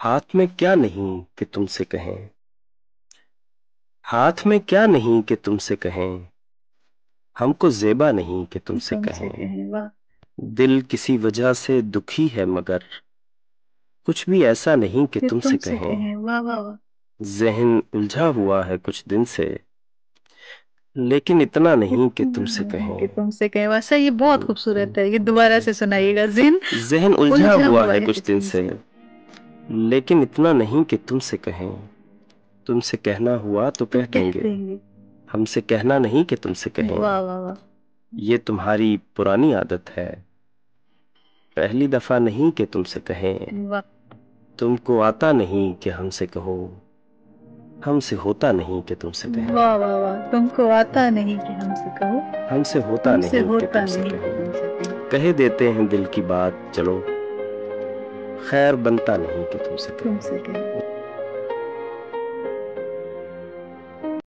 ہاتھ میں کیا نہیں کہ تم سے کہیں، ہاتھ میں کیا نہیں کہ تم سے کہیں، ہم کو زیبا نہیں کہ تم سے تم سے کہیں، کہیں واہ دل کسی وجہ سے دکھی ہے مگر کچھ بھی ایسا نہیں کہ کہ تم تم سے سے کہیں، کہیں واہ واہ واہ ذہن الجھا ہوا ہے کچھ دن سے لیکن اتنا نہیں کہ تم سے اتنا نہیں کہیں، کہ تم سے کہیں ویسا یہ بہت خوبصورت ہے، یہ دوبارہ سے سنائیے گا۔ ذہن الجھا الجھا ہوا ہوا ہے ہے کچھ کچھ دن دن سے سے لیکن اتنا نہیں کہ تم سے کہیں، تم سے کہنا ہوا تو تو کہہ دیں کہہ گے، دیں گے ہم سے کہنا نہیں کہ تم سے کہیں، واہ واہ واہ یہ تمہاری پرانی عادت ہے، پہلی دفعہ نہیں کہ تم سے کہیں، واہ تم کو آتا نہیں کہ ہم سے کہو، ہم سے ہوتا نہیں کہ تم سے کہیں، واہ واہ واہ تم کو آتا نہیں کہ ہم سے کہو، ہم سے ہوتا ہم سے نہیں کہ ہوتا تم سے نہیں کہ کہیں، تم سے کہیں کہہ دیتے ہیں دل کی بات چلو، خیر بنتا نہیں کہ تم سے تم کہیں۔ سے کہیں